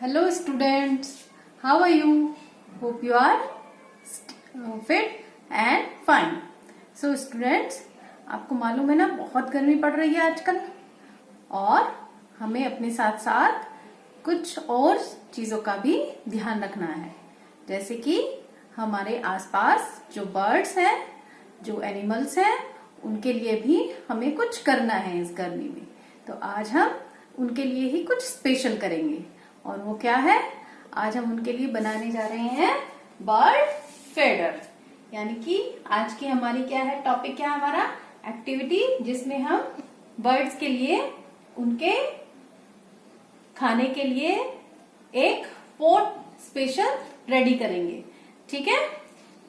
Hello students, how are you? Hope you are fit and fine. So students, आपको मालूम है ना बहुत गर्मी पड़ रही है आजकल और हमें अपने साथ साथ कुछ और चीजों का भी ध्यान रखना है, जैसे कि हमारे आसपास जो बर्ड्स हैं, जो एनिमल्स हैं, उनके लिए भी हमें कुछ करना है इस गर्मी में। तो आज हम उनके लिए ही कुछ स्पेशल करेंगे और वो क्या है, आज हम उनके लिए बनाने जा रहे हैं बर्ड फीडर। यानी कि आज की हमारी क्या है, टॉपिक क्या है हमारा, एक्टिविटी, जिसमें हम बर्ड्स के लिए उनके खाने के लिए एक पोट स्पेशल रेडी करेंगे। ठीक है,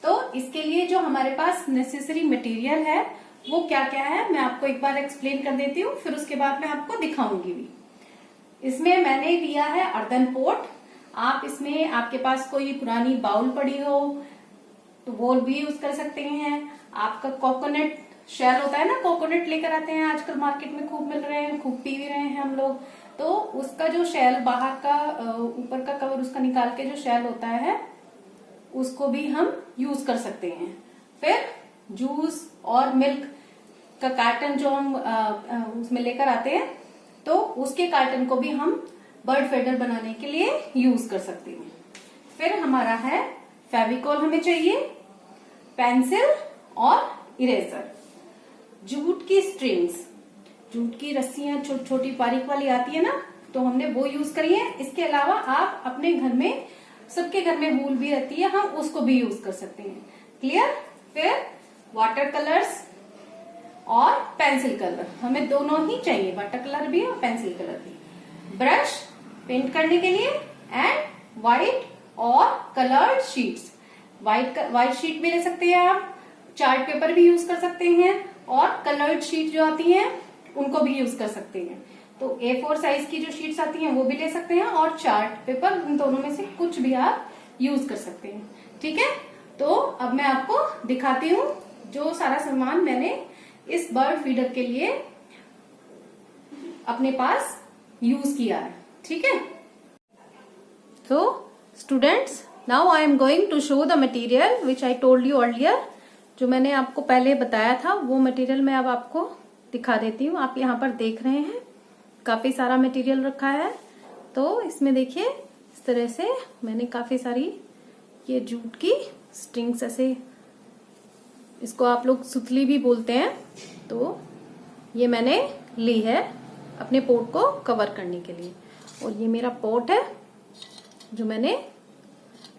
तो इसके लिए जो हमारे पास नेसेसरी मटेरियल है वो क्या क्या है, मैं आपको एक बार एक्सप्लेन कर देती हूँ, फिर उसके बाद मैं आपको दिखाऊंगी भी। इसमें मैंने लिया है अर्दन पोट। आप इसमें, आपके पास कोई पुरानी बाउल पड़ी हो तो वो भी यूज कर सकते हैं। आपका कोकोनट शेल होता है ना, कोकोनट लेकर आते हैं आजकल मार्केट में, खूब मिल रहे हैं, खूब पी भी रहे हैं हम लोग। तो उसका जो शेल बाहर का, ऊपर का कवर उसका निकाल के जो शेल होता है उसको भी हम यूज कर सकते हैं। फिर जूस और मिल्क का कार्टन जो हम उसमें लेकर आते हैं, तो उसके कार्टन को भी हम बर्ड फीडर बनाने के लिए यूज कर सकते हैं। फिर हमारा है फेविकॉल, हमें चाहिए पेंसिल और इरेजर, जूट की स्ट्रिंग्स, जूट की रस्सियां छोटी छोटी बारीक वाली आती है ना, तो हमने वो यूज करी है। इसके अलावा आप अपने घर में, सबके घर में वूल भी रहती है, हम उसको भी यूज कर सकते हैं। क्लियर। फिर वाटर कलर्स और पेंसिल कलर, हमें दोनों ही चाहिए, वाटर कलर भी और पेंसिल कलर भी। ब्रश पेंट करने के लिए एंड व्हाइट और कलर्ड शीट्स, व्हाइट शीट भी ले सकते हैं आप, चार्ट पेपर भी यूज कर सकते हैं और कलर्ड शीट जो आती हैं उनको भी यूज कर सकते हैं। तो A4 साइज की जो शीट्स आती हैं वो भी ले सकते हैं और चार्ट पेपर, इन दोनों में से कुछ भी आप यूज कर सकते हैं। ठीक है, तो अब मैं आपको दिखाती हूँ जो सारा सामान मैंने इस बर्ड फीडर के लिए अपने पास यूज किया है। ठीक है, तो students, now I am going to show the material which I told you earlier. जो मैंने आपको पहले बताया था वो मटेरियल मैं अब आपको दिखा देती हूँ। आप यहाँ पर देख रहे हैं काफी सारा मटेरियल रखा है। तो इसमें देखिए, इस तरह से मैंने काफी सारी ये जूट की स्ट्रिंग्स, ऐसे इसको आप लोग सुतली भी बोलते हैं, तो ये मैंने ली है अपने पोट को कवर करने के लिए। और ये मेरा पोट है जो मैंने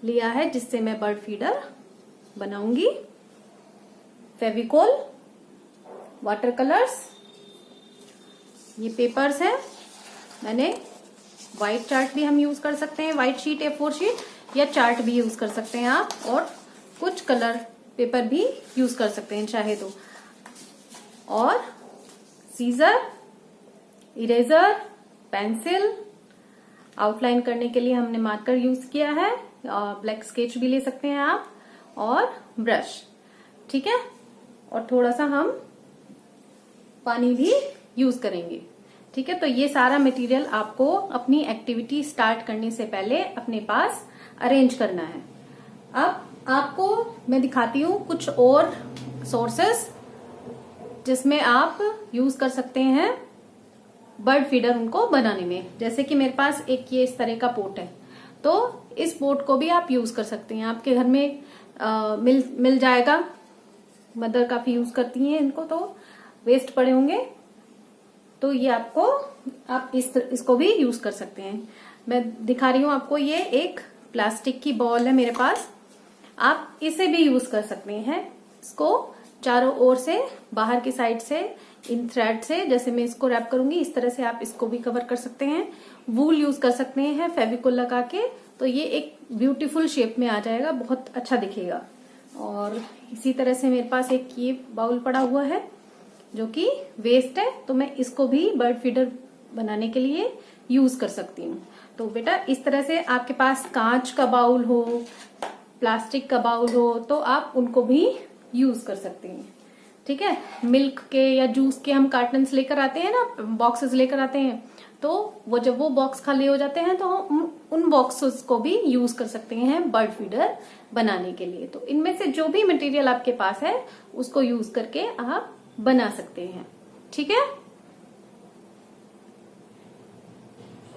लिया है, जिससे मैं बर्ड फीडर बनाऊंगी। फेविकोल, वाटर कलर्स, ये पेपर्स हैं, मैंने व्हाइट चार्ट भी हम यूज कर सकते हैं, व्हाइट शीट A4 शीट, या चार्ट भी यूज कर सकते हैं आप, और कुछ कलर पेपर भी यूज कर सकते हैं चाहे तो। और सीजर, इरेजर, पेंसिल, आउटलाइन करने के लिए हमने मार्कर यूज किया है, ब्लैक स्केच भी ले सकते हैं आप, और ब्रश। ठीक है, और थोड़ा सा हम पानी भी यूज करेंगे। ठीक है, तो ये सारा मटेरियल आपको अपनी एक्टिविटी स्टार्ट करने से पहले अपने पास अरेंज करना है। अब आपको मैं दिखाती हूँ कुछ और सोर्सेस जिसमें आप यूज कर सकते हैं बर्ड फीडर उनको बनाने में। जैसे कि मेरे पास एक ये इस तरह का पोट है, तो इस पोट को भी आप यूज कर सकते हैं, आपके घर में मिल जाएगा। मदर काफी यूज करती हैं इनको, तो वेस्ट पड़े होंगे, तो ये आपको, आप इसको भी यूज कर सकते हैं। मैं दिखा रही हूँ आपको, ये एक प्लास्टिक की बॉल है मेरे पास, आप इसे भी यूज कर सकते हैं। इसको चारों ओर से, बाहर की साइड से, इन थ्रेड से, जैसे मैं इसको रैप करूंगी इस तरह से आप इसको भी कवर कर सकते हैं। वूल यूज कर सकते हैं फेविकोल लगा के, तो ये एक ब्यूटीफुल शेप में आ जाएगा, बहुत अच्छा दिखेगा। और इसी तरह से मेरे पास एक ये बाउल पड़ा हुआ है जो कि वेस्ट है, तो मैं इसको भी बर्ड फीडर बनाने के लिए यूज कर सकती हूँ। तो बेटा, इस तरह से आपके पास कांच का बाउल हो, प्लास्टिक का बाउल हो, तो आप उनको भी यूज कर सकते हैं। ठीक है, मिल्क के या जूस के हम कार्टन्स लेकर आते हैं ना, बॉक्सेस लेकर आते हैं, तो वो जब वो बॉक्स खाली हो जाते हैं तो हम उन बॉक्सेस को भी यूज कर सकते हैं बर्ड फीडर बनाने के लिए। तो इनमें से जो भी मटेरियल आपके पास है उसको यूज करके आप बना सकते हैं। ठीक है।